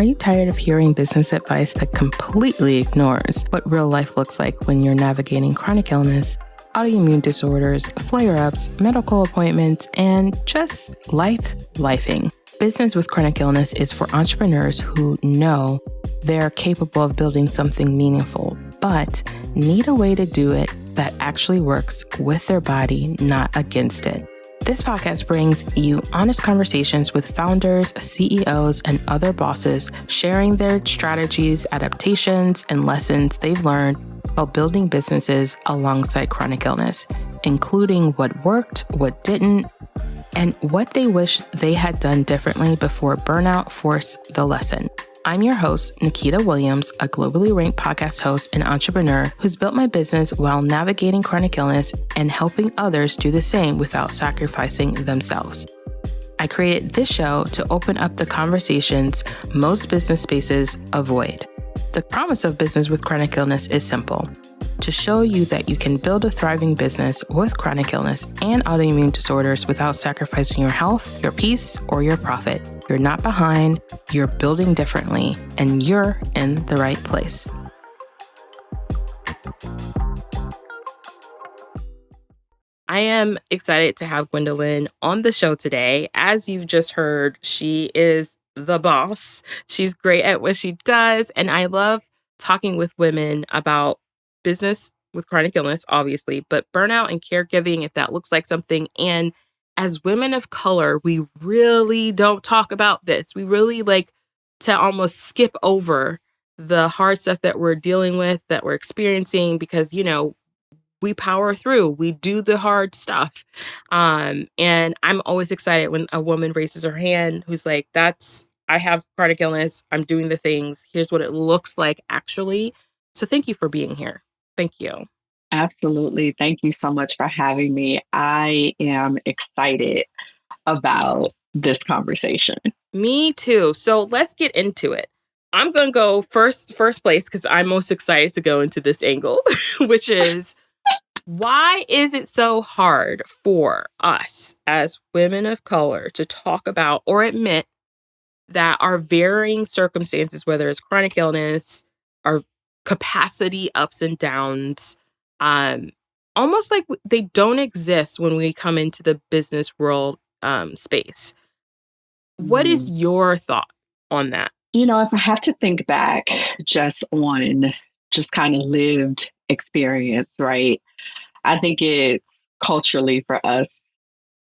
Are you tired of hearing business advice that completely ignores what real life looks like when you're navigating chronic illness, autoimmune disorders, flare-ups, medical appointments, and just lifing? Business with chronic illness is for entrepreneurs who know they're capable of building something meaningful, but need a way to do it that actually works with their body, not against it. This podcast brings you honest conversations with founders, CEOs, and other bosses sharing their strategies, adaptations, and lessons they've learned while building businesses alongside chronic illness, including what worked, what didn't, and what they wish they had done differently before burnout forced the lesson. I'm your host, Nikita Williams, a globally ranked podcast host and entrepreneur who's built my business while navigating chronic illness and helping others do the same without sacrificing themselves. I created this show to open up the conversations most business spaces avoid. The promise of business with chronic illness is simple: to show you that you can build a thriving business with chronic illness and autoimmune disorders without sacrificing your health, your peace, or your profit. You're not behind, you're building differently, and you're in the right place. I am excited to have Gwendolyn on the show today. As you've just heard, she is the boss. She's great at what she does, and I love talking with women about business with chronic illness, obviously, but burnout and caregiving, if that looks like something. And as women of color, we really don't talk about this. We really like to almost skip over the hard stuff that we're dealing with, that we're experiencing, because, you know, we power through, we do the hard stuff. And I'm always excited when a woman raises her hand who's like, I have chronic illness. I'm doing the things. Here's what it looks like actually. So thank you for being here. Thank you. Absolutely. Thank you so much for having me. I am excited about this conversation. Me too. So let's get into it. I'm going to go first place because I'm most excited to go into this angle, which is why is it so hard for us as women of color to talk about or admit that our varying circumstances, whether it's chronic illness, our capacity ups and downs, almost like they don't exist when we come into the business world space. What is your thought on that? You know, if I have to think back just on kind of lived experience, right? I think it's culturally for us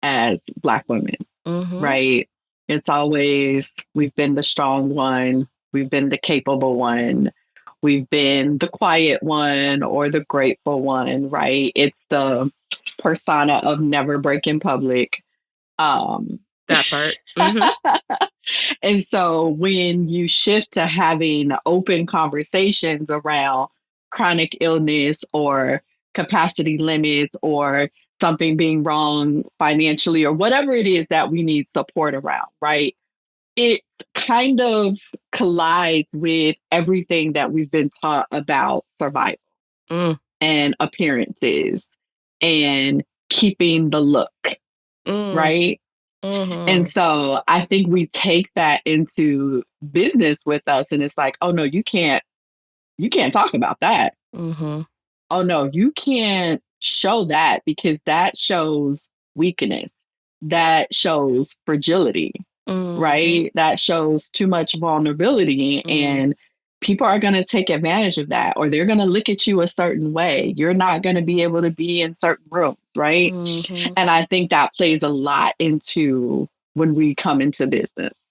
as Black women, right? It's always, we've been the strong one, we've been the capable one, we've been the quiet one or the grateful one, right? It's the persona of never break in public. That part. And so when you shift to having open conversations around chronic illness or capacity limits or something being wrong financially or whatever it is that we need support around, right? It kind of collides with everything that we've been taught about survival and appearances and keeping the look, right? And so I think we take that into business with us, and it's like, oh no, you can't talk about that. Oh no, you can't show that because that shows weakness. That shows fragility, right? That shows too much vulnerability, and people are going to take advantage of that, or they're going to look at you a certain way. You're not going to be able to be in certain rooms, right? And I think that plays a lot into when we come into business.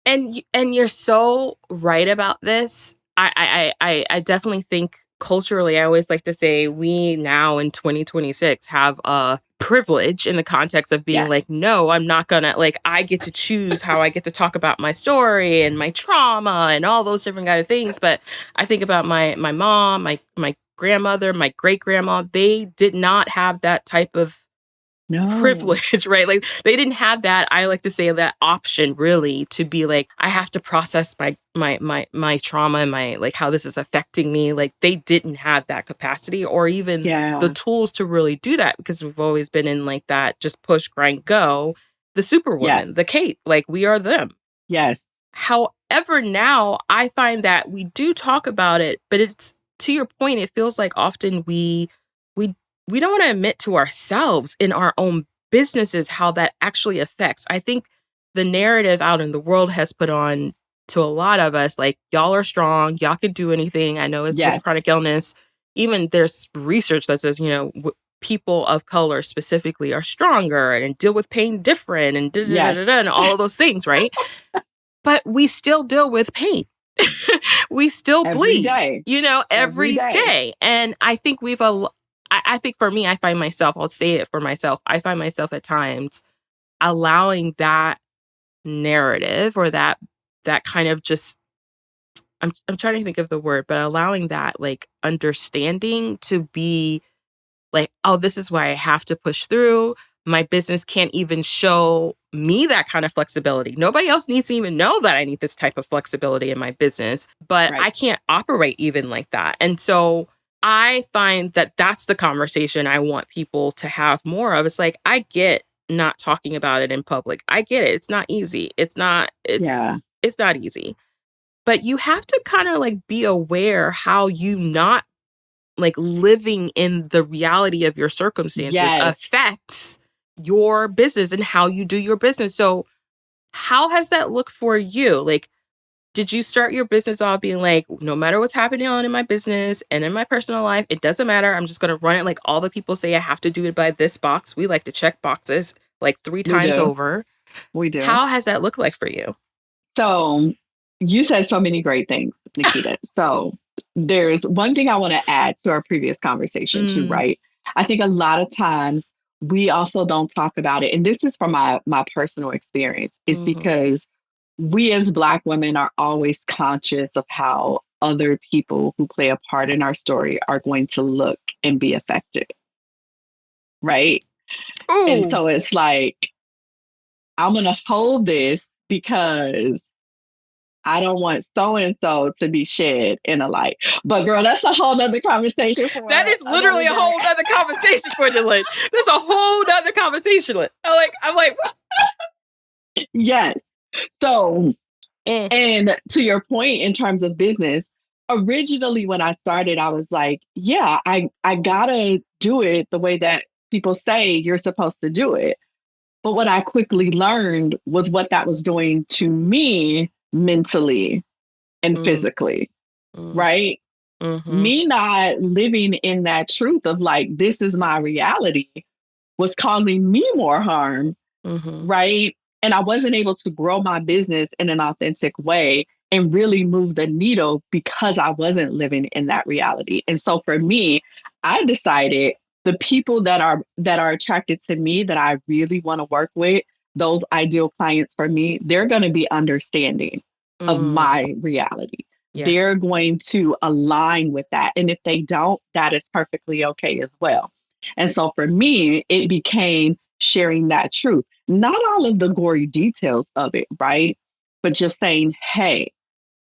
And you're so right about this. I definitely think culturally, I always like to say we now in 2026 have a privilege in the context of being like, no, I'm not gonna, like, I get to choose how I get to talk about my story and my trauma and all those different kind of things. But I think about my mom, my grandmother, my great grandma, they did not have that type of privilege, right? Like they didn't have that. I like to say that option really to be like, I have to process my trauma and my, like, how this is affecting me. Like they didn't have that capacity or even the tools to really do that, because we've always been in like that, just push, grind, go, the superwoman, the Kate, like we are them. Yes. However, now I find that we do talk about it, but it's, to your point, it feels like often we we don't want to admit to ourselves in our own businesses how that actually affects. I think the narrative out in the world has put on to a lot of us, like, y'all are strong, y'all can do anything. I know it's with Yes. chronic illness. Even there's research that says, people of color specifically are stronger and deal with pain different and Yes. and all of those things, right? But we still deal with pain. We still Every bleed, day. every day. And I think I think for me, I find myself, I'll say it for myself, I find myself at times allowing that narrative or that kind of just, I'm trying to think of the word, but allowing that like understanding to be like, oh, this is why I have to push through. My business can't even show me that kind of flexibility. Nobody else needs to even know that I need this type of flexibility in my business, but Right. I can't operate even like that. And so I find that that's the conversation I want people to have more of. It's like, I get not talking about it in public. I get it. It's not easy. Yeah. It's not easy. But you have to kind of like be aware how you not like living in the reality of your circumstances Yes. affects your business and how you do your business. So how has that looked for you? Like, did you start your business off being like, no matter what's happening on in my business and in my personal life, it doesn't matter. I'm just going to run it like all the people say I have to do it by this box. We like to check boxes like 3 We times do. over. We do. How has that looked like for you? So you said so many great things, Nikita. So there's one thing I want to add to our previous conversation too, Mm, right? I think a lot of times we also don't talk about it. And this is from my personal experience, is mhm, because we as Black women are always conscious of how other people who play a part in our story are going to look and be affected, right? And ooh, so it's like, I'm going to hold this because I don't want so and so to be shed in a light. But girl, that's a whole nother conversation that for is another literally a day. whole nother conversation, Gwendolyn. That's a whole nother conversation. I'm like, what? Yes. So, Mm, and to your point in terms of business, originally when I started, I was like, yeah, I gotta do it the way that people say you're supposed to do it. But what I quickly learned was what that was doing to me mentally and mm, physically, mm, right? mhm, Me not living in that truth of like, this is my reality was causing me more harm, mhm, right? And I wasn't able to grow my business in an authentic way and really move the needle because I wasn't living in that reality. And so for me, I decided the people that are attracted to me that I really want to work with, those ideal clients for me, they're going to be understanding of mm, my reality. yes. They're going to align with that. And if they don't, that is perfectly okay as well. And so for me, it became sharing that truth. Not all of the gory details of it, right? But just saying, hey,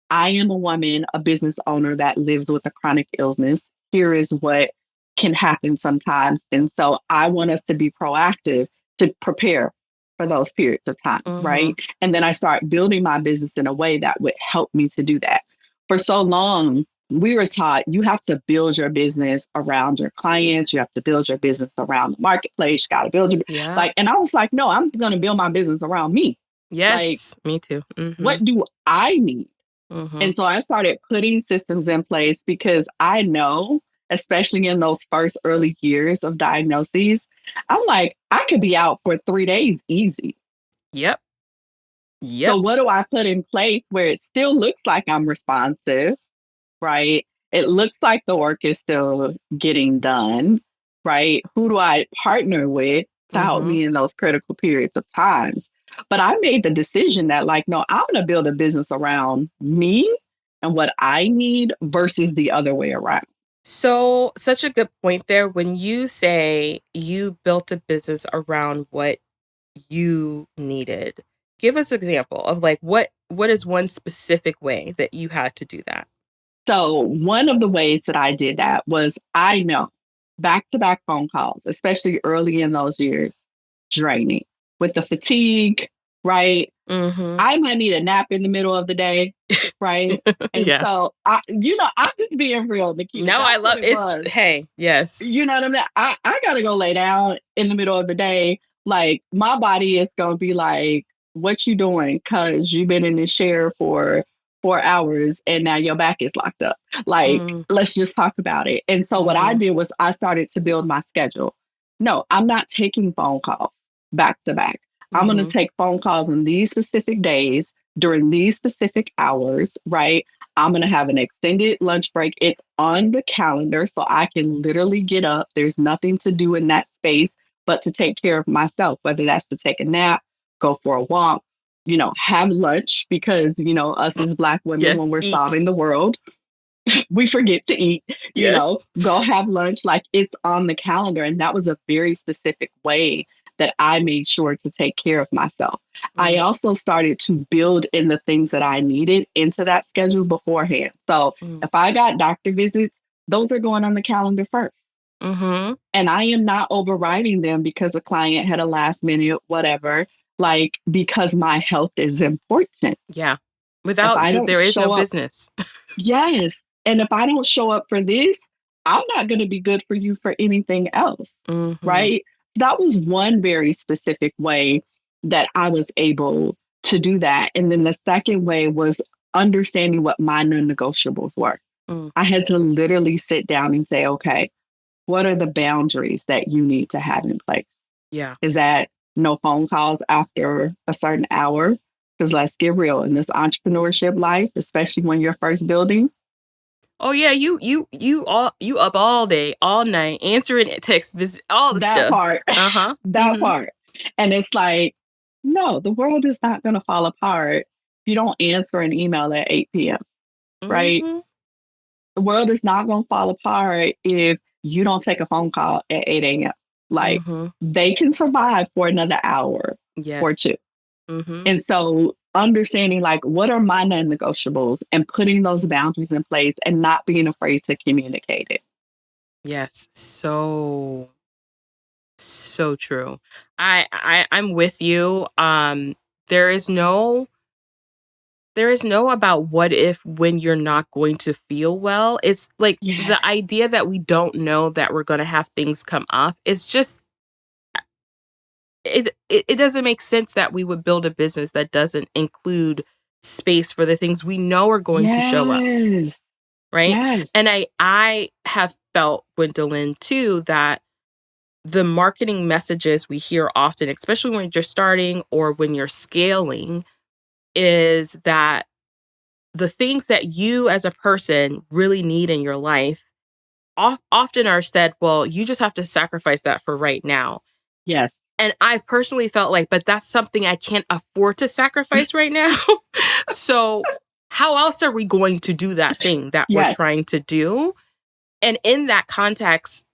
I am a woman, a business owner that lives with a chronic illness. Here is what can happen sometimes. And so I want us to be proactive to prepare for those periods of time, right? Mhm, And then I start building my business in a way that would help me to do that. For so long, we were taught you have to build your business around your clients, you have to build your business around the marketplace, you got to build your yeah. like, and I was like, no, I'm going to build my business around me. Like, Yes, me too. what Mhm, do I need? mhm, And so I started putting systems in place because I know, especially in those first early years of diagnoses, I'm like, I could be out for 3 days easy. yep, So yep, what do I put in place where it still looks like I'm responsive, right? It looks like the work is still getting done, right? Who do I partner with to help mhm. me in those critical periods of times? But I made the decision that, like, no, I'm going to build a business around me and what I need versus the other way around. So, such a good point there. When you say you built a business around what you needed, give us an example of like what is one specific way that you had to do that? So, one of the ways that I did that was I know back to back phone calls, especially early in those years, draining with the fatigue, right? Mm-hmm. I might need a nap in the middle of the day, right? And Yeah. so I'm just being real, Nikita. No, I That's what love it it's. was. Hey, yes. You know what I mean? I gotta go lay down in the middle of the day. Like my body is gonna be like, what you doing? Cause you've been in this chair for 4 hours and now your back is locked up. Like, Mm, let's just talk about it. And so what I mm-hmm. did was I started to build my schedule. No, I'm not taking phone calls back to back. I'm gonna Mm-hmm. take phone calls on these specific days during these specific hours, right? I'm going to have an extended lunch break. It's on the calendar, so I can literally get up. There's nothing to do in that space but to take care of myself, whether that's to take a nap, go for a walk, have lunch, because, us as Black women, when Yes, we're eat. solving the world, we forget to eat, Yes. go have lunch. Like it's on the calendar. And that was a very specific way that I made sure to take care of myself. I Mm, also started to build in the things that I needed into that schedule beforehand. So mm, if I got doctor visits, those are going on the calendar first. mm-hmm. And I am not overriding them because a client had a last minute, whatever, like because my health is important. Yeah. If Without I you, don't there is no show up, business. yes. And if I don't show up for this, I'm not going to be good for you for anything else. Mm-hmm. Right. That was one very specific way that I was able to do that. And then the second way was understanding what my non negotiables were. Mm, I had to literally sit down and say, okay, what are the boundaries that you need to have in place? yeah. Is that no phone calls after a certain hour? Because let's get real, in this entrepreneurship life, especially when you're first building, Oh yeah, you up all day, all night, answering text, all the that stuff. part, Uh-huh. that Mm-hmm. part. And it's like, no, the world is not going to fall apart if you don't answer an email at 8 p.m., right? Mm-hmm. The world is not going to fall apart if you don't take a phone call at 8 a.m. Like Mm-hmm. they can survive for another hour Yes. or two. Mm-hmm. And so understanding like what are my non-negotiables and putting those boundaries in place and not being afraid to communicate it. Yes. So true. I'm with you. There is no about what if when you're not going to feel well. It's like Yeah. the idea that we don't know that we're going to have things come up. It's just it doesn't make sense that we would build a business that doesn't include space for the things we know are going to show up, Yes. right? Yes. And I have felt, Gwendolyn, too, that the marketing messages we hear often, especially when you're starting or when you're scaling, is that the things that you as a person really need in your life often are said, well, you just have to sacrifice that for right now. Yes. And I personally felt like, but that's something I can't afford to sacrifice right now. So how else are we going to do that thing that we're Yes. trying to do? And in that context,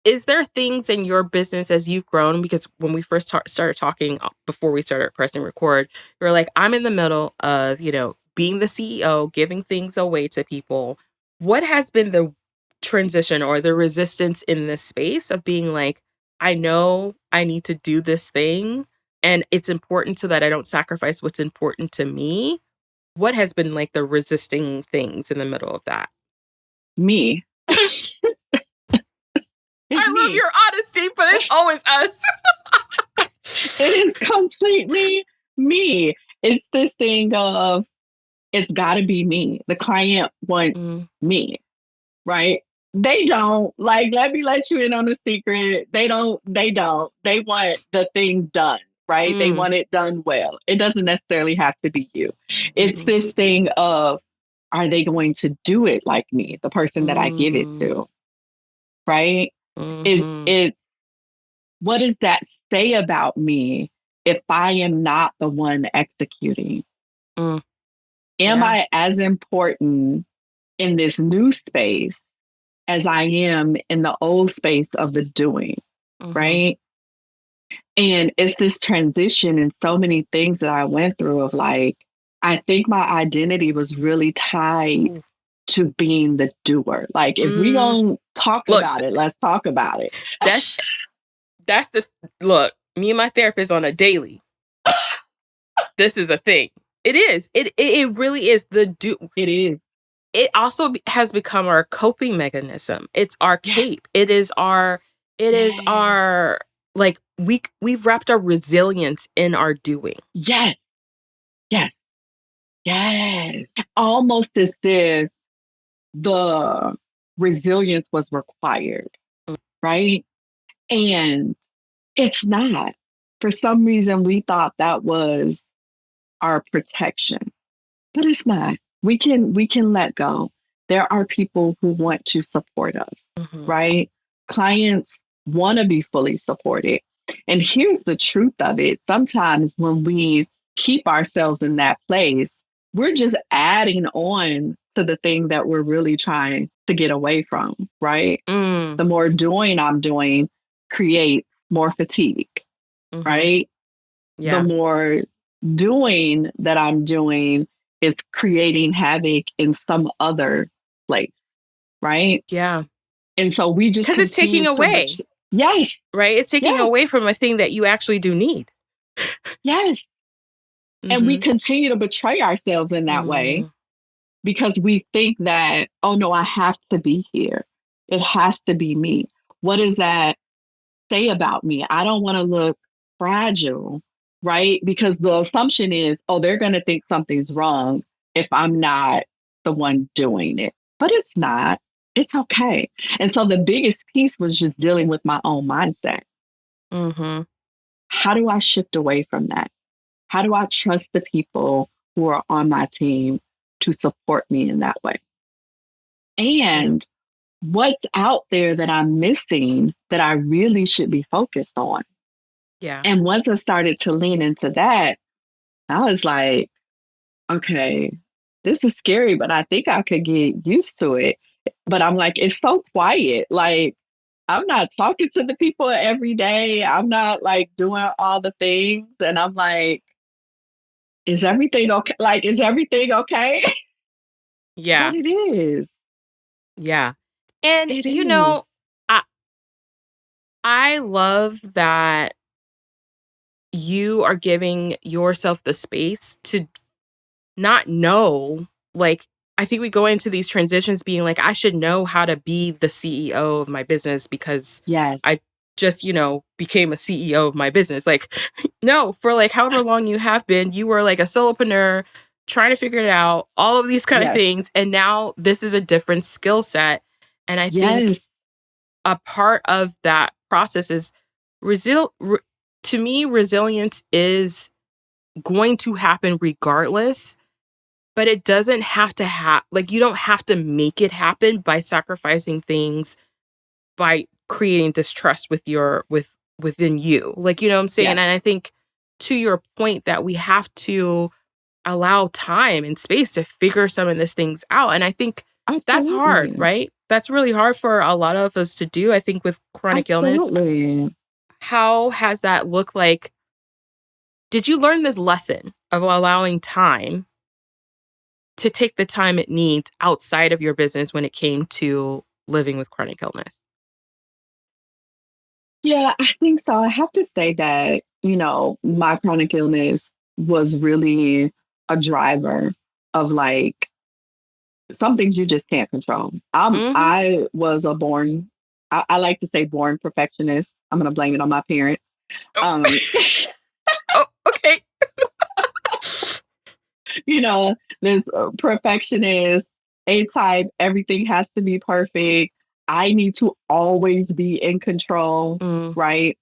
is there things in your business as you've grown? Because when we first started talking before we started pressing record, you were like, I'm in the middle of, being the CEO, giving things away to people. What has been the transition or the resistance in this space of being like, I know I need to do this thing and it's important so that I don't sacrifice what's important to me? What has been like the resisting things in the middle of that? Me. It's I love me. your honesty, but it's always us. It is completely me. It's this thing of it's got to be me. The client wants Mm, me, right? They don't. Like, let me let you in on a secret. They don't. They don't. They want the thing done, right? They mm, want it done well. It doesn't necessarily have to be you. It's mhm. this thing of, are they going to do it like me, the person that I give it Mm, to, right? mhm, It's what does that say about me if I am not the one executing? mm, Am yeah, I as important in this new space as I am in the old space of the doing, mhm, right? And it's this transition and so many things that I went through of like, I think my identity was really tied ooh, to being the doer. Like, if we mm. gonna talk Look, about it, let's talk about it. that's that's the look, me and my therapist on a daily. this is a thing. It is. It really is. It is. It also has become our coping mechanism. It's our cape. It is our like we've wrapped our resilience in our doing. Yes. Yes. Yes. Almost as if the resilience was required, right? And it's not. For some reason, we thought that was our protection, but it's not. We can let go. There are people who want to support us, right? Clients want to be fully supported. And here's the truth of it. Sometimes when we keep ourselves in that place, we're just adding on to the thing that we're really trying to get away from, right? The more doing I'm doing creates more fatigue, right? The more doing that I'm doing is creating havoc in some other place, right? Yeah. And so we just because it's taking away. Yes. Right? It's taking Yes. away from a thing that you actually do need. Yes. And we continue to betray ourselves in that way because we think that, oh no, I have to be here. It has to be me. What does that say about me? I don't want to look fragile, right? Because the assumption is, oh, they're going to think something's wrong if I'm not the one doing it. But it's not. It's okay. And so the biggest piece was just dealing with my own mindset. How do I shift away from that? How do I trust the people who are on my team to support me in that way? And what's out there that I'm missing that I really should be focused on? Yeah. And once I started to lean into that, I was like, okay, this is scary, but I think I could get used to it. But I'm like, it's so quiet. Like, I'm not talking to the people every day. I'm not like doing all the things. And I'm like, is everything okay? Like, is everything okay? Yeah. But it is. Yeah. And It is. I love that you are giving yourself the space to not know. Like, I think we go into these transitions being like, I should know how to be the CEO of my business because Yes. I just, became a CEO of my business. Like, no, for like however long you have been, you were like a solopreneur trying to figure it out, all of these kind of things. And now this is a different skill set. And I think a part of that process is to me, resilience is going to happen regardless, but it doesn't have to like, you don't have to make it happen by sacrificing things, by creating distrust within you. Like, you know what I'm saying? Yes. And I think to your point that we have to allow time and space to figure some of these things out. And I think that's hard, right? That's really hard for a lot of us to do. I think with chronic illness, how has that looked like? Did you learn this lesson of allowing time to take the time it needs outside of your business when it came to living with chronic illness? Yeah, I think so. I have to say that, my chronic illness was really a driver of like some things you just can't control. I was I like to say born perfectionist. I'm gonna blame it on my parents. Um, Oh, okay. this perfectionist, A-type, everything has to be perfect. I need to always be in control, right?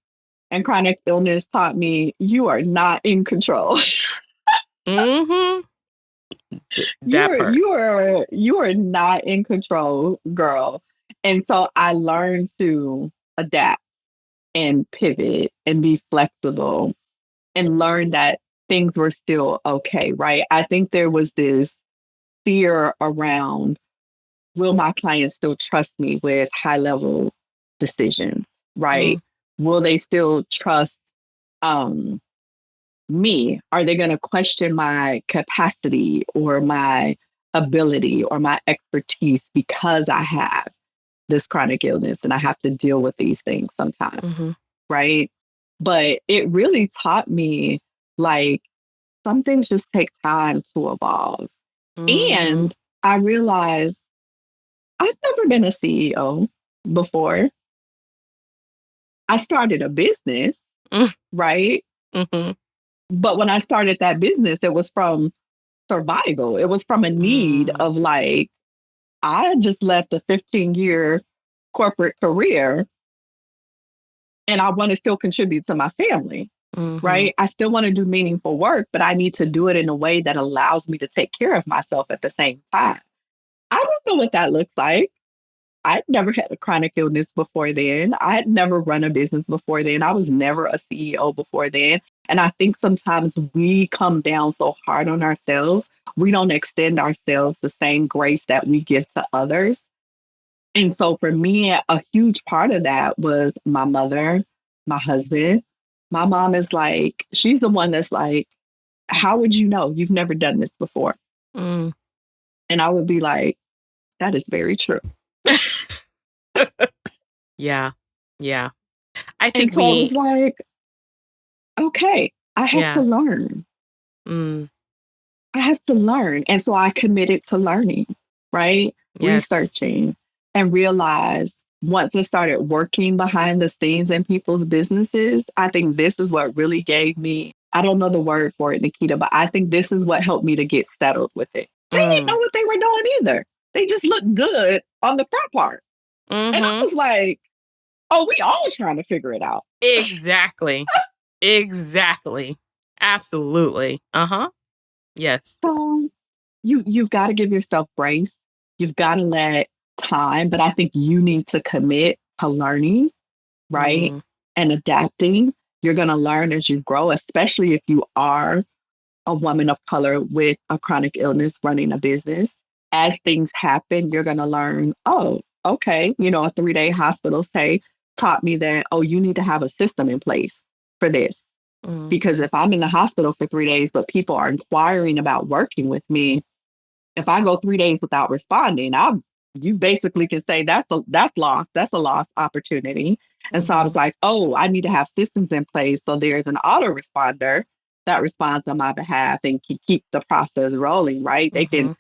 And chronic illness taught me you are not in control. That part. You are not in control, girl. And so I learned to adapt and pivot and be flexible and learn that things were still okay, right? I think there was this fear around, will my clients still trust me with high level decisions, right? Will they still trust um me? Are they going to question my capacity or my ability or my expertise because I have this chronic illness and I have to deal with these things sometimes, right? But it really taught me like some things just take time to evolve. Mm-hmm. And I realized I've never been a CEO before. I started a business, right? Mm-hmm. But when I started that business, it was from survival. It was from a need Mm-hmm. of like, I just left a 15-year corporate career and I want to still contribute to my family, Mm-hmm. right? I still want to do meaningful work, but I need to do it in a way that allows me to take care of myself at the same time. I don't know what that looks like. I'd never had a chronic illness before then. I had never run a business before then. I was never a CEO before then. And I think sometimes we come down so hard on ourselves, we don't extend ourselves the same grace that we give to others. And so for me, a huge part of that was my mother, my husband. My mom is like, she's the one that's like, how would you know? You've never done this before. Mm. And I would be like, that is very true. Yeah. Yeah. I And think so I was like, okay, I have to yeah. learn. Mm. I have to learn. And so I committed to learning, right? Yes. Researching and realized once I started working behind the scenes in people's businesses, I think this is what really gave me, I don't know the word for it, Nikita, but I think this is what helped me to get settled with it. They didn't know Mm. what they were doing either. They just looked good on the front part. And I Mm-hmm. was like, oh, we all trying to figure it out. Exactly. Exactly. Absolutely. Uh-huh. Yes. So you've got to give yourself grace. You've got to let time, but I think you need to commit to learning, right? Mm. And adapting. You're going to learn as you grow, especially if you are a woman of color with a chronic illness running a business. As things happen, you're going to learn, oh, okay, a 3-day hospital stay taught me that, oh, you need to have a system in place for this. Because Mm-hmm. if I'm in the hospital for 3 days, but people are inquiring about working with me, if I go 3 days without responding, you basically can say that's lost. That's a lost opportunity. And so I Mm-hmm. was like, oh, I need to have systems in place so there's an autoresponder that responds on my behalf and can keep the process rolling, right? Mm-hmm.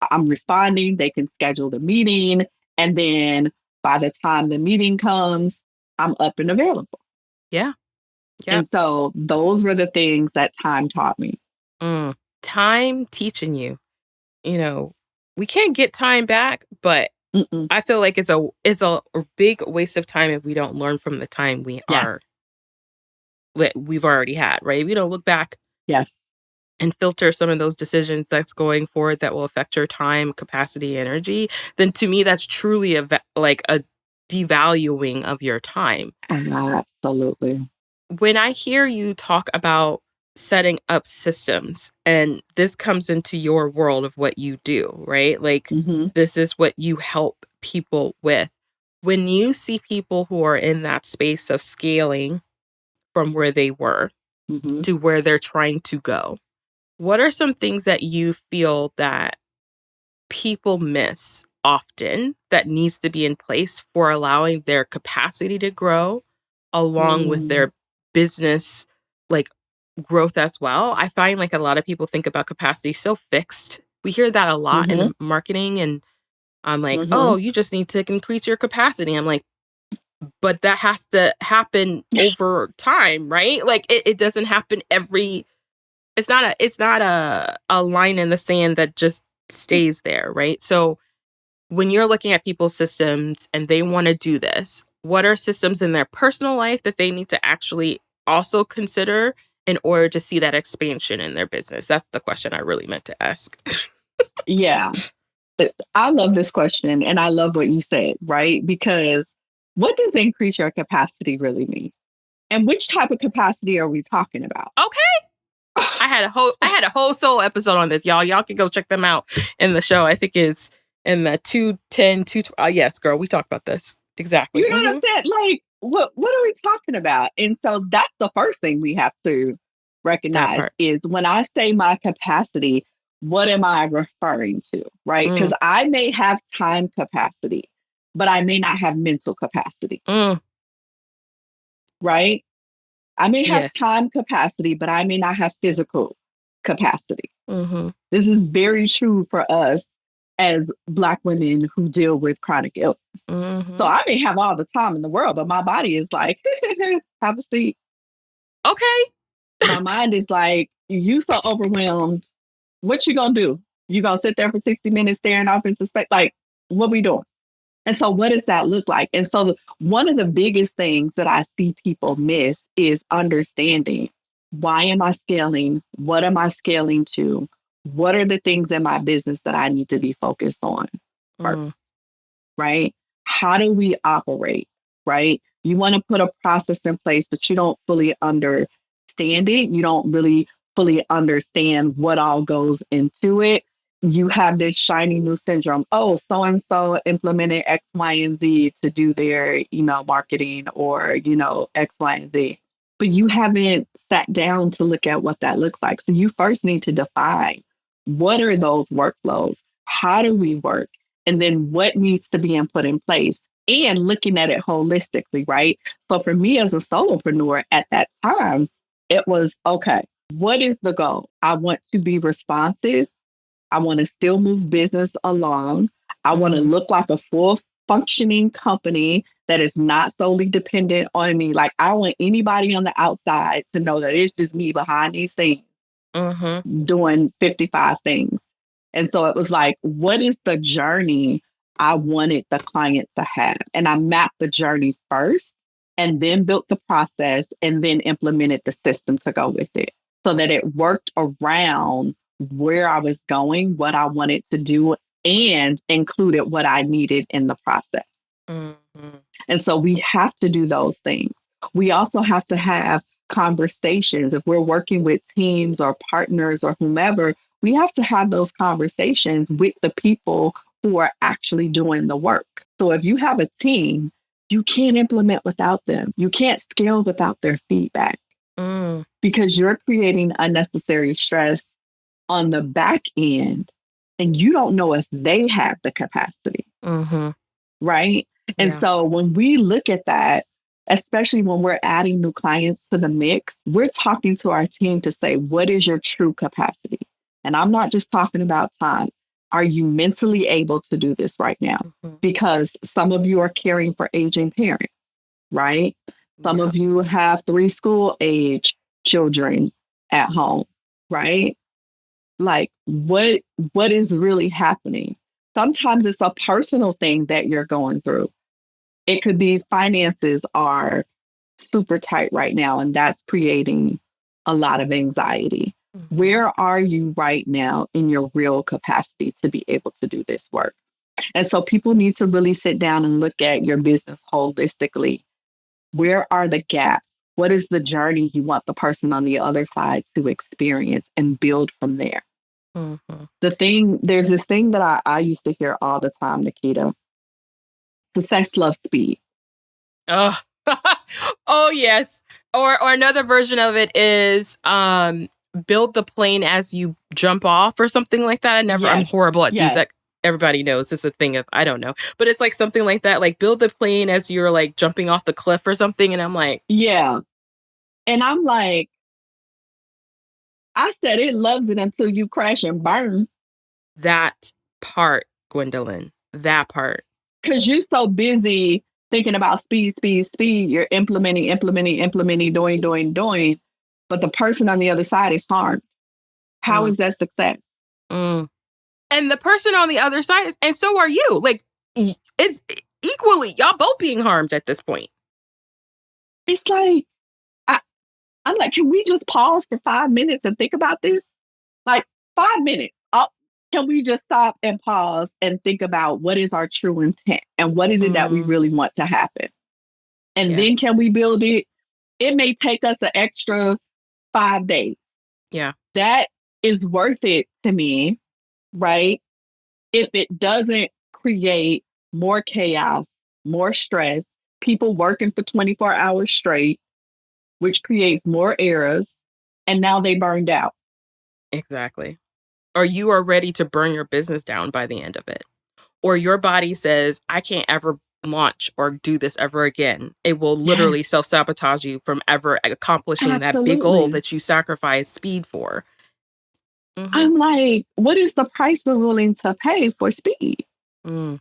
I'm responding, they can schedule the meeting, and then by the time the meeting comes, I'm up and available. Yeah. Yep. And so those were the things that time taught me. Mm. Time teaching you. You know, we can't get time back, but Mm-mm. I feel like it's a big waste of time if we don't learn from the time Yes, that we've already had, right? If you don't look back yes. and filter some of those decisions that's going forward that will affect your time, capacity, energy, then to me that's truly like a devaluing of your time. Absolutely. When I hear you talk about setting up systems, and this comes into your world of what you do, right? Like, Hmm. this is what you help people with. When you see people who are in that space of scaling from where they were Hmm. to where they're trying to go, what are some things that you feel that people miss often that needs to be in place for allowing their capacity to grow along with Mm. their business like growth as well? I find like a lot of people think about capacity so fixed. We hear that a lot Hmm. in marketing, and I'm like, Hmm. "Oh, you just need to increase your capacity." I'm like, "But that has to happen over time, right?" Like it doesn't happen every it's not a line in the sand that just stays there, right? So when you're looking at people's systems and they want to do this, what are systems in their personal life that they need to actually also consider in order to see that expansion in their business? That's the question I really meant to ask. Yeah. I love this question and I love what you said, right? Because what does increase your capacity really mean? And which type of capacity are we talking about? Okay. I had a whole solo episode on this, y'all. Y'all can go check them out in the show. I think it's in the 210 yes, girl, we talked about this. Exactly. You know what Hmm. I'm saying? Like, what are we talking about? And so that's the first thing we have to That recognize part. is when I say my capacity, what am I referring to? Right? Mm, Because I may have time capacity, but I may not have mental capacity, mm, right? I may have yes. time capacity, but I may not have physical. capacity. Mm-hmm. This is very true for us as Black women who deal with chronic illness. Mm-hmm. So I may have all the time in the world, but my body is like, have a seat. Okay. My mind is like, you so overwhelmed. What you gonna do? You gonna sit there for 60 minutes staring off into space? Like, what we doing? And so, what does that look like? And so, one of the biggest things that I see people miss is understanding, why am I scaling? What am I scaling to? What are the things in my business that I need to be focused on first? Right? How do we operate? Right? You want to put a process in place, but you don't fully understand it. You don't really fully understand what all goes into it. You have this shiny new syndrome. Oh, so and so implemented X, Y, and Z to do their email marketing or, X, Y, and Z. But you haven't sat down to look at what that looks like. So you first need to define, what are those workflows? How do we work? And then what needs to be put in place, and looking at it holistically, right? So for me as a solopreneur at that time, it was, okay, what is the goal? I want to be responsive. I want to still move business along. I want to look like a full functioning company that is not solely dependent on me. Like, I want anybody on the outside to know that it's just me behind these things doing 55 things. And so it was like, what is the journey I wanted the client to have? And I mapped the journey first and then built the process and then implemented the system to go with it so that it worked around where I was going, what I wanted to do, and included what I needed in the process. And so we have to do those things. We also have to have conversations. If we're working with teams or partners or whomever, we have to have those conversations with the people who are actually doing the work. So if you have a team, you can't implement without them. You can't scale without their feedback because you're creating unnecessary stress on the back end and you don't know if they have the capacity. Right? And so when we look at that, especially when we're adding new clients to the mix, we're talking to our team to say, what is your true capacity? And I'm not just talking about time. Are you mentally able to do this right now? Because some of you are caring for aging parents, right? Some of you have 3 school age children at home, right? Like, what is really happening? Sometimes it's a personal thing that you're going through. It could be finances are super tight right now, and that's creating a lot of anxiety. Where are you right now in your real capacity to be able to do this work? And so people need to really sit down and look at your business holistically. Where are the gaps? What is the journey you want the person on the other side to experience and build from there? There's this thing that I used to hear all the time, Nikita. Success loves speed. Oh, oh yes. Or another version of it is build the plane as you jump off or something like that. I'm horrible at these. Everybody knows it's a thing of, I don't know, but it's like something like that, like build the plane as you're like jumping off the cliff or something. And I'm like, yeah. And I'm like, I said it loves it until you crash and burn. That part, Gwendolyn, that part. Because you're so busy thinking about speed, speed, speed. You're implementing, doing. But the person on the other side is harmed. How is that success? And the person on the other side is, and so are you. Like, it's equally, y'all both being harmed at this point. It's like, I'm like, can we just pause for 5 minutes and think about this? Like 5 minutes. Can we just stop and pause and think about what is our true intent and what is it that we really want to happen? And then can we build it? It may take us an extra 5 days. Yeah. That is worth it to me, right? If it doesn't create more chaos, more stress, people working for 24 hours straight, which creates more errors, and now they burned out. Exactly. Or you are ready to burn your business down by the end of it. Or your body says, I can't ever launch or do this ever again. It will literally self-sabotage you from ever accomplishing that big goal that you sacrifice speed for. I'm like, what is the price we're willing to pay for speed? Mm.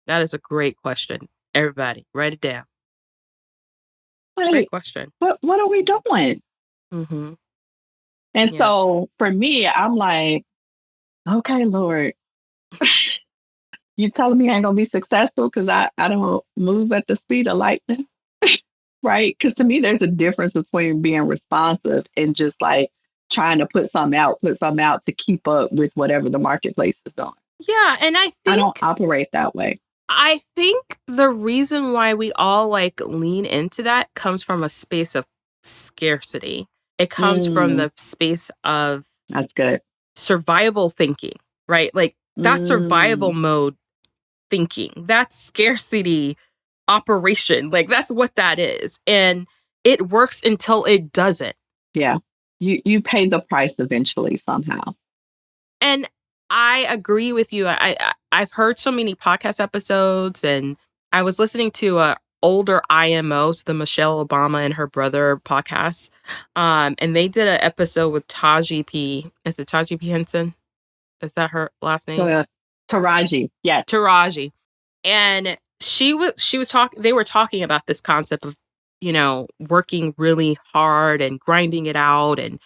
That is a great question. Everybody, write it down. Like, great question. What are we doing? Mm-hmm. And so for me, I'm like, okay, Lord, you telling me I ain't gonna be successful because I don't move at the speed of lightning, right? Because to me, there's a difference between being responsive and just like trying to put something out to keep up with whatever the marketplace is on. Yeah, and I don't operate that way. I think the reason why we all like lean into that comes from a space of scarcity. It comes from the space of That's good. Survival thinking, right? Like that's survival mode thinking. That's scarcity operation. Like that's what that is. And it works until it doesn't. Yeah. You pay the price eventually somehow. And I agree with you. I've heard so many podcast episodes, and I was listening to a older IMO, the Michelle Obama and her brother podcast. And they did an episode with Taji P. Is it Taji P. Henson? Is that her last name? Taraji. Yes. Taraji. And she was talking, they were talking about this concept of, working really hard and grinding it out, and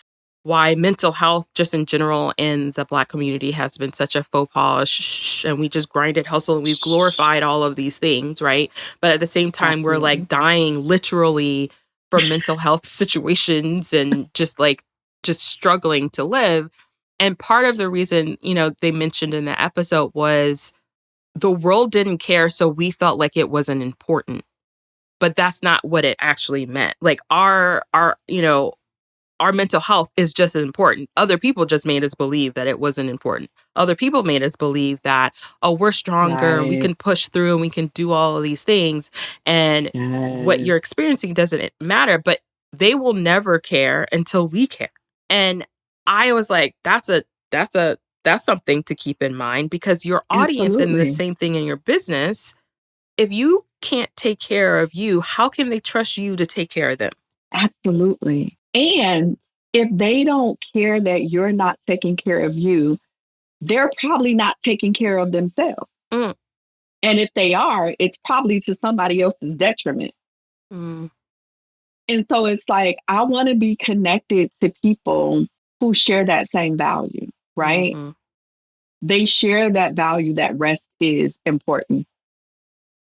why mental health just in general in the Black community has been such a faux pas, and we just grinded, hustle, and we've glorified all of these things, right? But at the same time, we're like dying literally from mental health situations and just struggling to live. And part of the reason, they mentioned in the episode was the world didn't care, so we felt like it wasn't important. But that's not what it actually meant. Like our mental health is just as important. Other people just made us believe that it wasn't important. Other people made us believe that, we're stronger and we can push through and we can do all of these things. And what you're experiencing doesn't matter, but they will never care until we care. And I was like, that's something to keep in mind, because your audience and the same thing in your business, if you can't take care of you, how can they trust you to take care of them? Absolutely. And if they don't care that you're not taking care of you, they're probably not taking care of themselves. And if they are, it's probably to somebody else's detriment. And so it's like, I want to be connected to people who share that same value, right? They share that value that rest is important,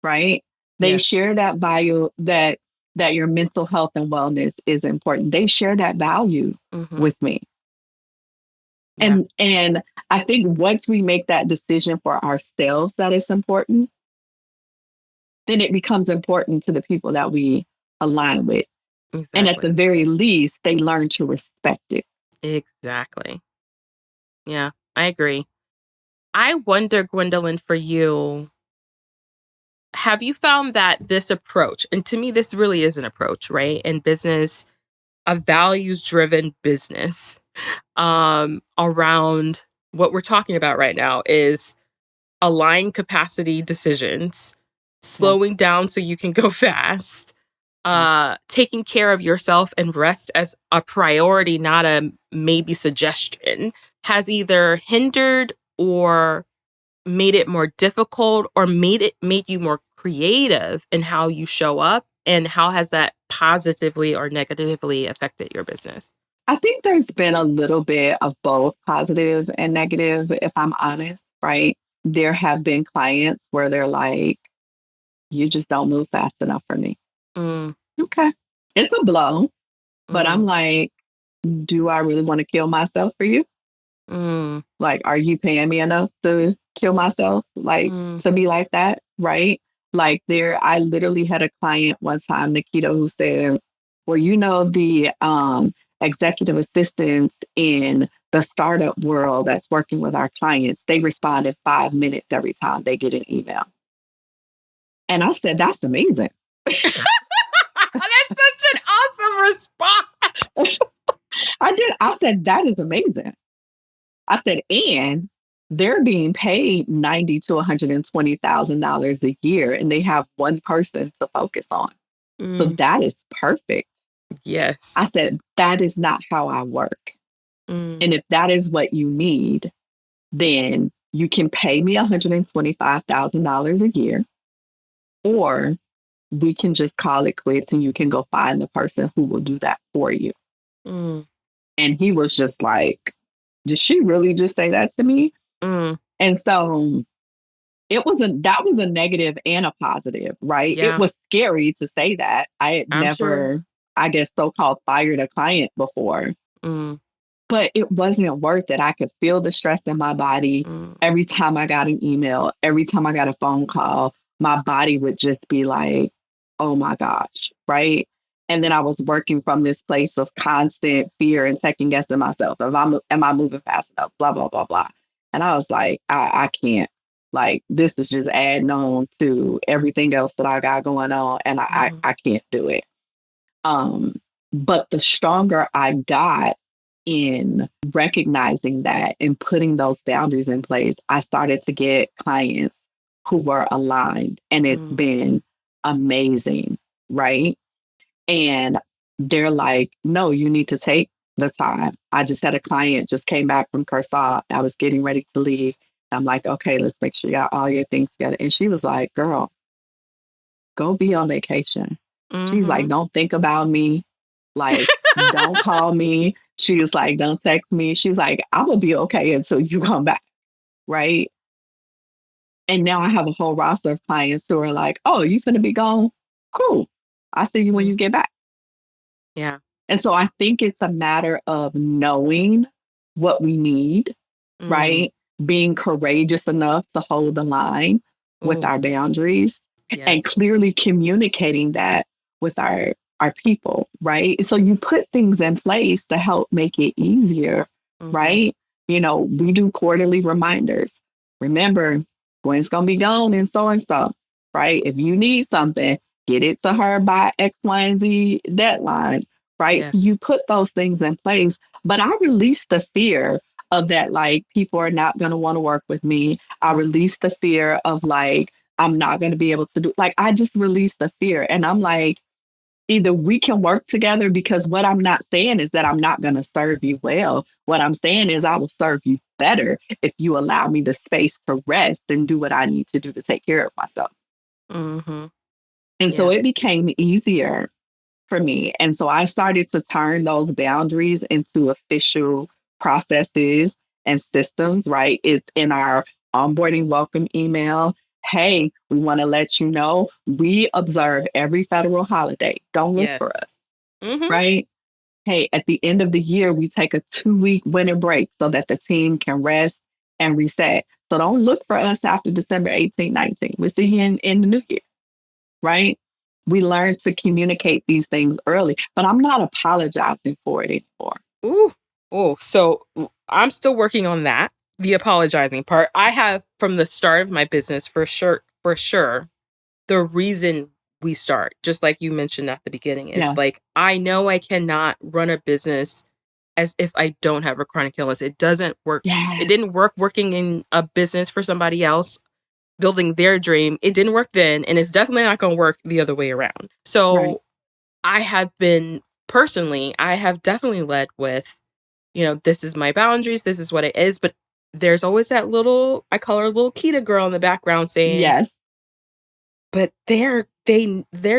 right? They share that value that your mental health and wellness is important. They share that value with me. Yeah. And I think once we make that decision for ourselves that it's important, then it becomes important to the people that we align with. Exactly. And at the very least, they learn to respect it. Exactly. Yeah, I agree. I wonder, Gwendolyn, for you, have you found that this approach, and to me, this really is an approach, right? In business, a values-driven business, around what we're talking about right now is align capacity decisions, slowing down so you can go fast, taking care of yourself and rest as a priority, not a maybe suggestion, has either hindered or made it more difficult, or made you more creative in how you show up? And how has that positively or negatively affected your business? I think there's been a little bit of both positive and negative, if I'm honest, right? There have been clients where they're like, you just don't move fast enough for me. Okay. It's a blow, but I'm like, do I really want to kill myself for you? Like, are you paying me enough to kill myself? Like, to be like that, right? Like I literally had a client one time, Nikita, who said, well, the executive assistants in the startup world that's working with our clients, they respond in 5 minutes every time they get an email. And I said, that's amazing. That's such an awesome response. I said, that is amazing. I said, and they're being paid $90,000 to $120,000 a year, and they have one person to focus on. So that is perfect. Yes. I said, that is not how I work. And if that is what you need, then you can pay me $125,000 a year, or we can just call it quits and you can go find the person who will do that for you. Mm. And he was just like, did she really just say that to me? Mm. And so that was a negative and a positive, right? It Yeah, was scary to say that. I had I'm sure. never, I guess, so-called fired a client before, Mm. but it wasn't worth it. I could feel the stress in my body Mm. every time I got an email, every time I got a phone call. My body would just be like, oh my gosh, right? And then I was working from this place of constant fear and second guessing myself. Am I moving fast enough? Blah, blah, blah, blah. And I was like, I can't. Like, this is just adding on to everything else that I got going on. And Mm. I can't do it. Um, but the stronger I got in recognizing that and putting those boundaries in place, I started to get clients who were aligned, and it's Mm. been amazing, right? And they're like, no, you need to take the time. I just had a client just came back from Cursaw. I was getting ready to leave. I'm like, okay, let's make sure you got all your things together. And she was like, girl, go be on vacation. She's like, Mhm. don't think about me. Like, don't call me. She was like, don't text me. She's like, I'm gonna be okay until you come back. Right. And now I have a whole roster of clients who are like, oh, you finna be gone? Cool. I'll see you when Mm. you get back. Yeah. And so I think it's a matter of knowing what we need, Mm. right? Being courageous enough to hold the line with Ooh, our boundaries and yes. clearly communicating that with our people, right? So you put things in place to help make it easier, Mhm. right? We do quarterly reminders. Remember, Gwen's gonna be gone and so, right? If you need something, get it to her by X, Y, and Z deadline, right? So Yes. you put those things in place. But I release the fear of that, like, people are not going to want to work with me. I Mhm. release the fear of, like, I'm not going to be able to do, like, I just release the fear. And I'm like, either we can work together, because what I'm not saying is that I'm not going to serve you well. What I'm saying is I will serve you better if you allow me the space to rest and do what I need to do to take care of myself. Mhm. And so Yeah. it became easier for me. And so I started to turn those boundaries into official processes and systems, right? It's in our onboarding welcome email. Hey, we want to let you know we observe every federal holiday. Don't look for us, Yes. Mhm. right? Hey, at the end of the year, we take a 2-week winter break so that the team can rest and reset. So don't look for us after December 18th, 19th. We'll see you in the new year, right? We learn to communicate these things early, but I'm not apologizing for it anymore. Ooh. Oh, so I'm still working on that, the apologizing part. I have from the start of my business for sure, the reason we start, just like you mentioned at the beginning, is Yeah. like I know I cannot run a business as if I don't have a chronic illness. It doesn't work. It Yeah. didn't work working in a business for somebody else, building their dream. It didn't work then, and it's definitely not going to work the other way around. Right. So I have been personally, I have definitely led with, this is my boundaries, this is what it is. But there's always that little, I call her little Kita girl in the background saying, Yes. but they're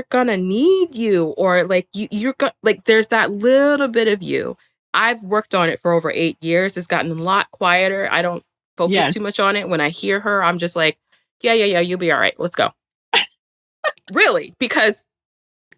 gonna need you, or like you're gonna, like, there's that little bit of you. I've worked on it for over 8 years. It's gotten a lot quieter. I don't focus Yes. too much on it. When I hear her, I'm just like, yeah, yeah, yeah, you'll be all right. Let's go. Really, because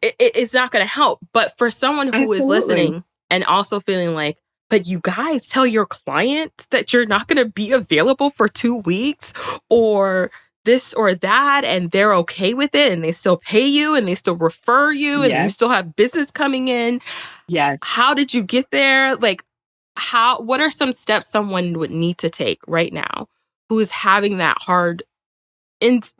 it's not going to help. But for someone who is Absolutely. listening and also feeling like, but you guys tell your clients that you're not going to be available for 2 weeks or this or that, and they're okay with it, and they still pay you and they still refer you and you Yes. still have business coming in. Yes. How did you get there? Like, what are some steps someone would need to take right now who is having that hard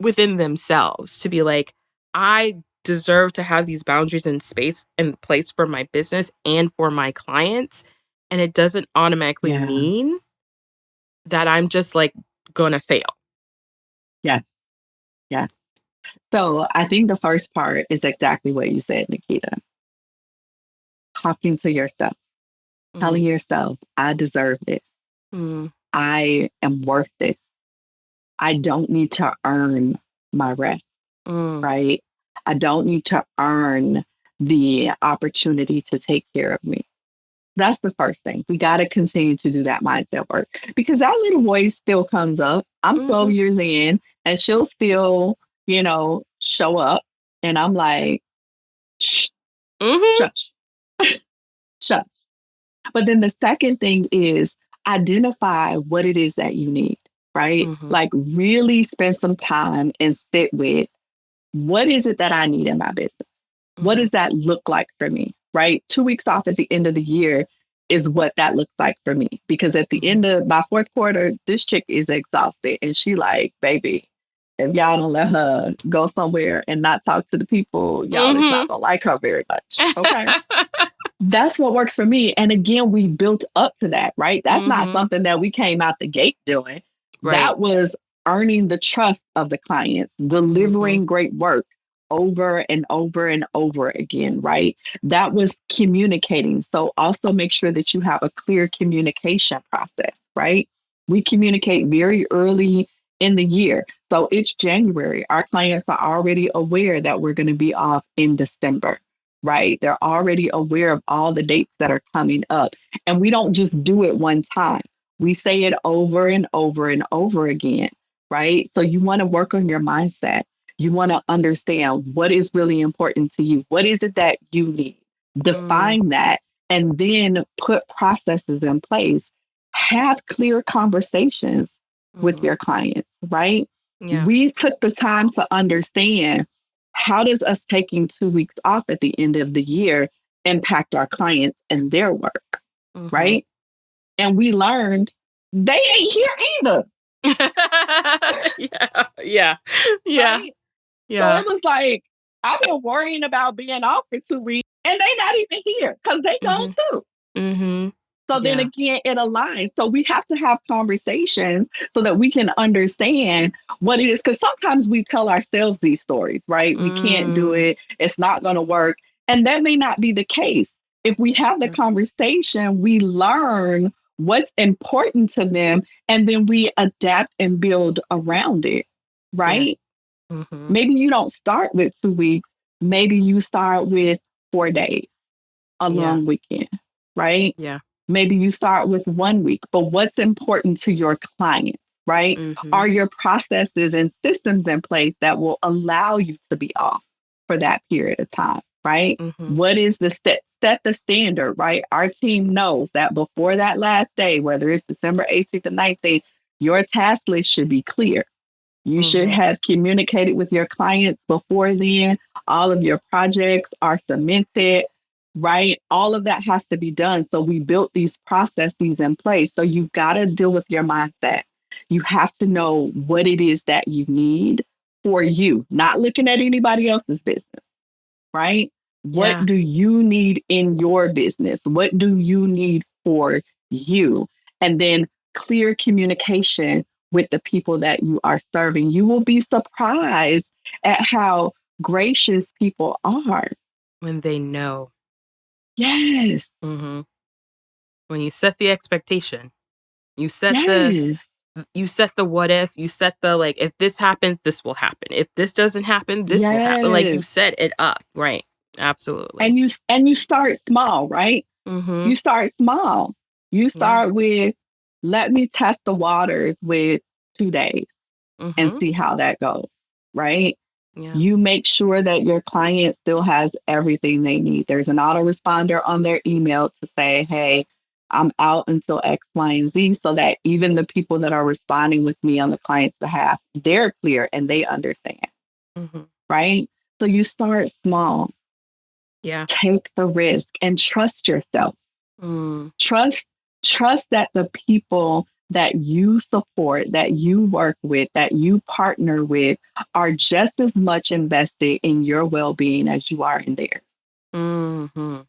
within themselves to be like, I deserve to have these boundaries and space and place for my business and for my clients. And it doesn't automatically Yeah. mean that I'm just like gonna fail. Yes. Yes. So I think the first part is exactly what you said, Nikita. Talking to yourself. Telling yourself, I deserve this. I am worth this. I don't need to earn my rest, right? I don't need to earn the opportunity to take care of me. That's the first thing. We got to continue to do that mindset work because that little voice still comes up. I'm 12 years in and she'll still, show up. And I'm like, shh, shush, shush. But then the second thing is identify what it is that you need, right? Like really spend some time and sit with what is it that I need in my business? What does that look like for me, right? 2 weeks off at the end of the year is what that looks like for me. Because at the end of my fourth quarter, this chick is exhausted. And she like, baby, if y'all don't let her go somewhere and not talk to the people, y'all is not gonna like her very much. Okay. That's what works for me. And again, we built up to that, right? That's not something that we came out the gate doing. Right. That was earning the trust of the clients, delivering great work over and over and over again, right? That was communicating. So also make sure that you have a clear communication process, right? We communicate very early in the year. So it's January. Our clients are already aware that we're going to be off in December, right? They're already aware of all the dates that are coming up. And we don't just do it one time. We say it over and over and over again, right? So you want to work on your mindset. You want to understand what is really important to you. What is it that you need? Define that and then put processes in place. Have clear conversations with your clients, right? Yeah. We took the time to understand how does us taking 2 weeks off at the end of the year impact our clients and their work, right? And we learned they ain't here either. Yeah. Right? So it was like, I've been worrying about being off for 2 weeks and they not even here because they gone too. So then again, it aligns. So we have to have conversations so that we can understand what it is. Because sometimes we tell ourselves these stories, right? We can't do it. It's not going to work. And that may not be the case. If we have the conversation, we learn what's important to them and then we adapt and build around it, right? Yes. Maybe you don't start with 2 weeks. Maybe you start with 4 days, a long weekend, right? Yeah. Maybe you start with 1 week, but what's important to your clients, right? Are your processes and systems in place that will allow you to be off for that period of time, right? What is the set the standard, right? Our team knows that before that last day, whether it's December 18th or 19th, your task list should be clear. You should have communicated with your clients before then. All of your projects are cemented, right? All of that has to be done. So we built these processes in place. So you've got to deal with your mindset. You have to know what it is that you need for you, not looking at anybody else's business, right? What do you need in your business? What do you need for you? And then clear communication with the people that you are serving. You will be surprised at how gracious people are. When they know. Yes. When you set the expectation, you set the what if, you set the like, if this happens, this will happen. If this doesn't happen, this will happen. Like you set it up, right? Absolutely. And you start small, right? You start small. You start with, let me test the waters with 2 days and see how that goes, right? Yeah. You make sure that your client still has everything they need. There's an autoresponder on their email to say, hey, I'm out until X, Y, and Z, so that even the people that are responding with me on the client's behalf, they're clear and they understand, right? So you start small. Yeah. Take the risk and trust yourself. Trust that the people that you support, that you work with, that you partner with are just as much invested in your well-being as you are in theirs. And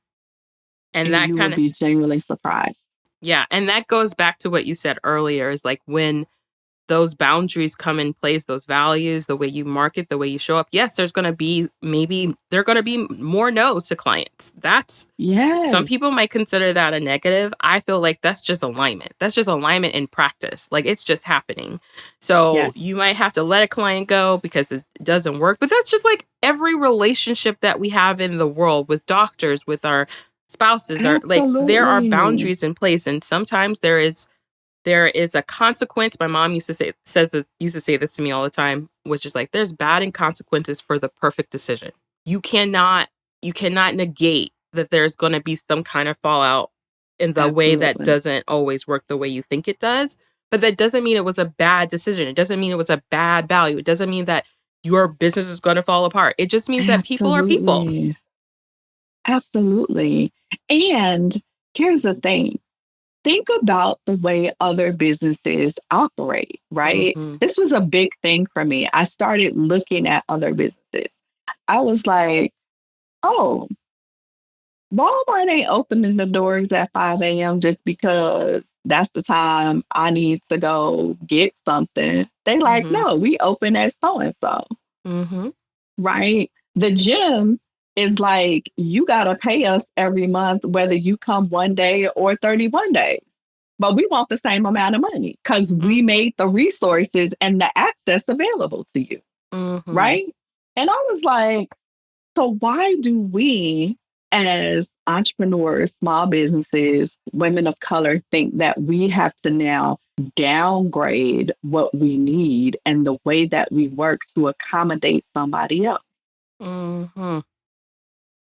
that you will be genuinely surprised. Yeah. And that goes back to what you said earlier, is like when those boundaries come in place, those values, the way you market, the way you show up, yes, there's going to be more no's to clients. Some Yes. people might consider that a negative. I feel like that's just alignment. That's just alignment in practice. Like, it's just happening. So Yes. you might have to let a client go because it doesn't work. But that's just like every relationship that we have in the world, with doctors, with our spouses, are like, there are Absolutely. boundaries in place. And sometimes there is a consequence. My mom used to say this to me all the time, which is like, there's bad and consequences for the perfect decision. You cannot negate that there's going to be some kind of fallout in the way that Absolutely. doesn't always work the way you think it does. But that doesn't mean it was a bad decision. It doesn't mean it was a bad value. It doesn't mean that your business is going to fall apart. It just means that people are people. Absolutely. Absolutely. And here's the thing. Think about the way other businesses operate, right? Mm-hmm. This was a big thing for me. I started looking at other businesses. I was like, oh, Walmart ain't opening the doors at 5 a.m. just because that's the time I need to go get something. They like, Mm-hmm. no, we open at so and so, Mm-hmm. right? The gym is like, you got to pay us every month, whether you come one day or 31 days. But we want the same amount of money because we Mm-hmm. made the resources and the access available to you, Mm-hmm. right? And I was like, so why do we, as entrepreneurs, small businesses, women of color, think that we have to now downgrade what we need and the way that we work to accommodate somebody else? Mm-hmm.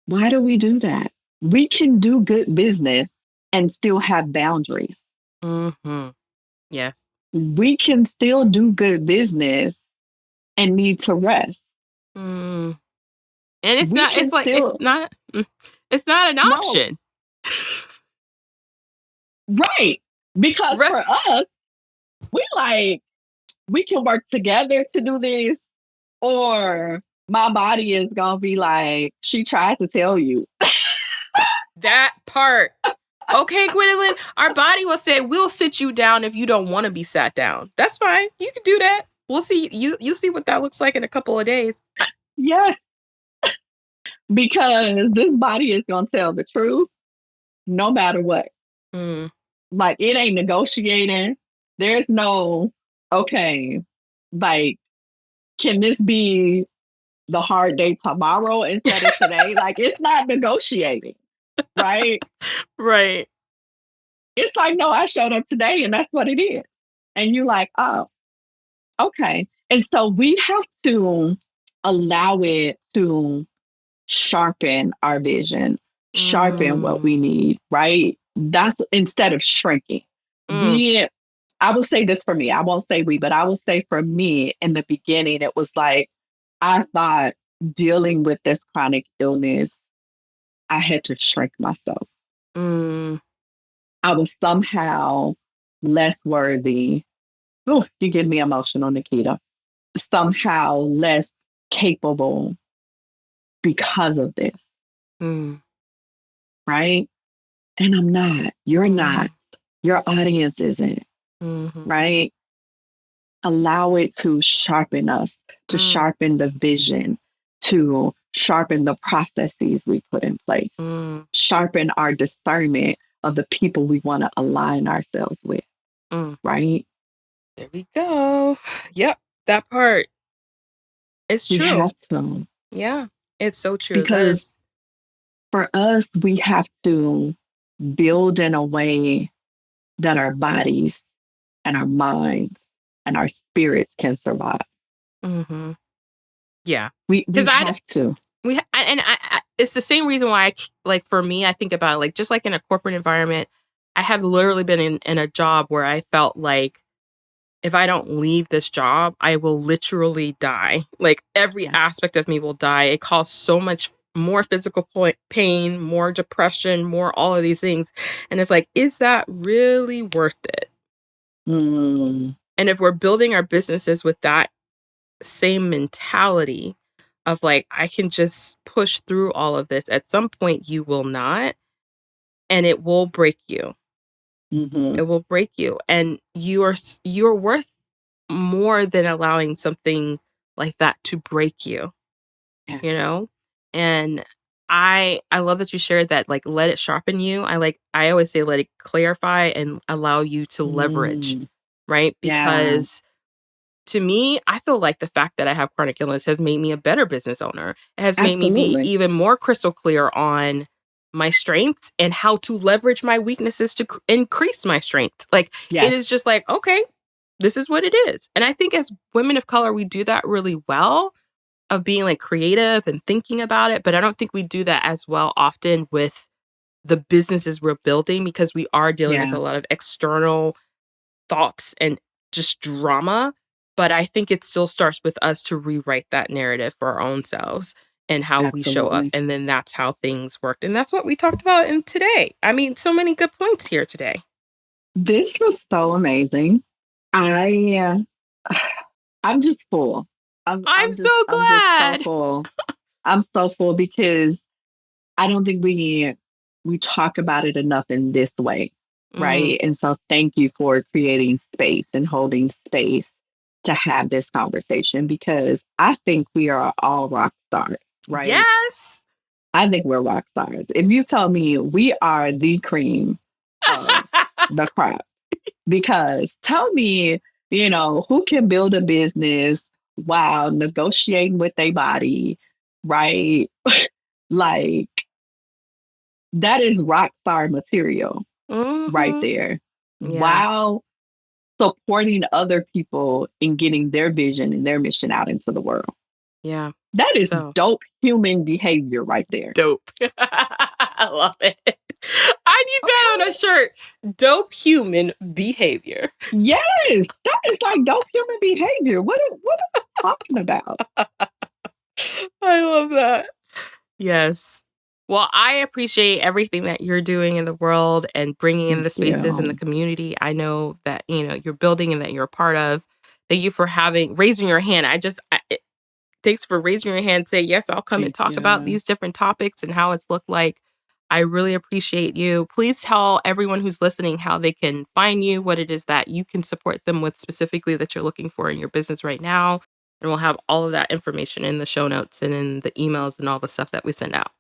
Why do we do that? We can do good business and still have boundaries. Mm-hmm. Yes. We can still do good business and need to rest. Mm. And We can still, it's not an no, option. right. Because Re- for us, we like, we can work together to do this, or my body is going to be like, she tried to tell you. that part. Okay, Gwendolyn, our body will say, we'll sit you down if you don't want to be sat down. That's fine. You can do that. We'll see. You'll see what that looks like in a couple of days. Yes, because this body is going to tell the truth no matter what. Mm. Like, it ain't negotiating. There's no, okay, like, can this be the hard day tomorrow instead of today? Like, it's not negotiating, right? Right. It's like, no, I showed up today and that's what it is. And you're like, oh, okay. And so we have to allow it to sharpen our vision, sharpen what we Mm. need, right? That's instead of shrinking. Mm. We, I will say this for me. I won't say we, but I will say for me in the beginning, it was like, I thought dealing with this chronic illness, I had to shrink myself. Mm. I was somehow less worthy. Oh, you get me emotional, Nikita. Somehow less capable because of this, Mm. right? And I'm not. You're not. Mm. Your audience isn't, Mm-hmm. right? Allow it to sharpen us, to Mm. sharpen the vision, to sharpen the processes we put in place, Mm. sharpen our discernment of the people we want to align ourselves with, Mm. right? There we go. Yep. That part. It's We true. have to, Yeah. It's so true. That because is. for us, we have to build in a way that our bodies and our minds and our spirits can survive. Mm-hmm. Yeah. We Because have to. it's the same reason why like, for me, I think about it, like, just like in a corporate environment, I have literally been in a job where I felt like if I don't leave this job, I will literally die. Like, every Yeah. aspect of me will die. It caused so much more physical pain, more depression, more all of these things. And it's like, is that really worth it? Mm, And if we're building our businesses with that same mentality of like, I can just push through all of this, at some point you will not, and it will break you. hmm It will break you, and you're worth more than allowing something like that to break you, Yeah. you know? And I love that you shared that, like, let it sharpen you. I always say let it clarify and allow you to leverage, Mm, right? yeah, Because to me, I feel like the fact that I have chronic illness has made me a better business owner. It has made me be absolutely. even more crystal clear on my strengths and how to leverage my weaknesses to increase my strength. Like, it Yes. is just like, okay, this is what it is. And I think as women of color, we do that really well of being like creative and thinking about it. But I don't think we do that as well often with the businesses we're building because we are dealing with Yeah, a lot of external thoughts and just drama. But I think it still starts with us to rewrite that narrative for our own selves and how we show up. absolutely. And then that's how things worked. And that's what we talked about in today. I mean, so many good points here today. This was so amazing. I I'm just full. I'm so I'm just so glad. full. I'm so full because I don't think we talk about it enough in this way, Mm, right? And so thank you for creating space and holding space to have this conversation because I think we are all rock stars, right? yes. I think we're rock stars. If you tell me we are the cream of the crop, because tell me, who can build a business while negotiating with their body, right? Like that is rock star material right Hmm. there. Yeah. While supporting other people in getting their vision and their mission out into the world. Yeah. That is So dope human behavior right there. dope. I love it. I need that on a Okay. shirt. Dope human behavior. Yes, that is like dope human behavior. What are we talking about? I love that. Yes. Well, I appreciate everything that you're doing in the world and bringing in Thank the spaces in the you. community. I know that, you're building and that you're a part of. Thank you for raising your hand. Thanks for raising your hand. Say, yes, I'll come and Thank talk about you. these different topics and how it's looked like. I really appreciate you. Please tell everyone who's listening how they can find you, what it is that you can support them with specifically that you're looking for in your business right now. And we'll have all of that information in the show notes and in the emails and all the stuff that we send out.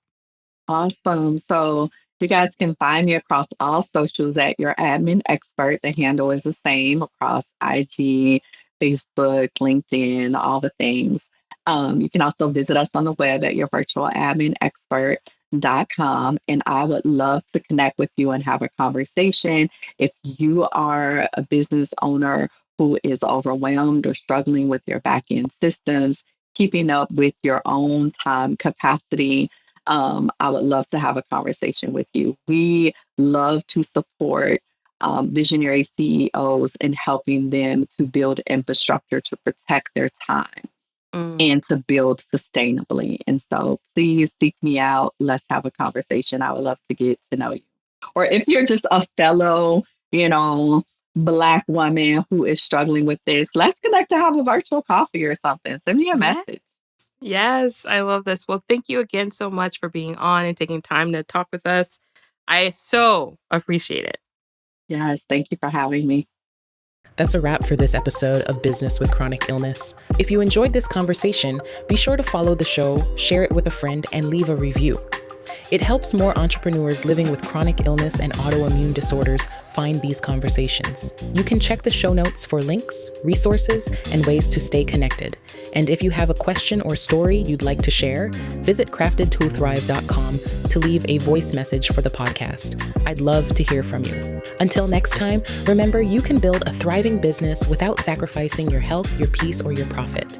Awesome. So you guys can find me across all socials at your admin expert. The handle is the same across IG, Facebook, LinkedIn, all the things. You can also visit us on the web at yourvirtualadminexpert.com. And I would love to connect with you and have a conversation. If you are a business owner who is overwhelmed or struggling with your back end systems, keeping up with your own time capacity, I would love to have a conversation with you. We love to support visionary CEOs in helping them to build infrastructure to protect their time Mm. and to build sustainably. And so please seek me out. Let's have a conversation. I would love to get to know you. Or if you're just a fellow, you know, Black woman who is struggling with this, let's connect to have a virtual coffee or something. Send me a Yeah. message. Yes, I love this. Well, thank you again so much for being on and taking time to talk with us. I so appreciate it. Yes, thank you for having me. That's a wrap for this episode of Business with Chronic Illness. If you enjoyed this conversation, be sure to follow the show, share it with a friend, and leave a review. It helps more entrepreneurs living with chronic illness and autoimmune disorders find these conversations. You can check the show notes for links, resources, and ways to stay connected. And if you have a question or story you'd like to share, visit craftedtothrive.com to leave a voice message for the podcast. I'd love to hear from you. Until next time, remember you can build a thriving business without sacrificing your health, your peace, or your profit.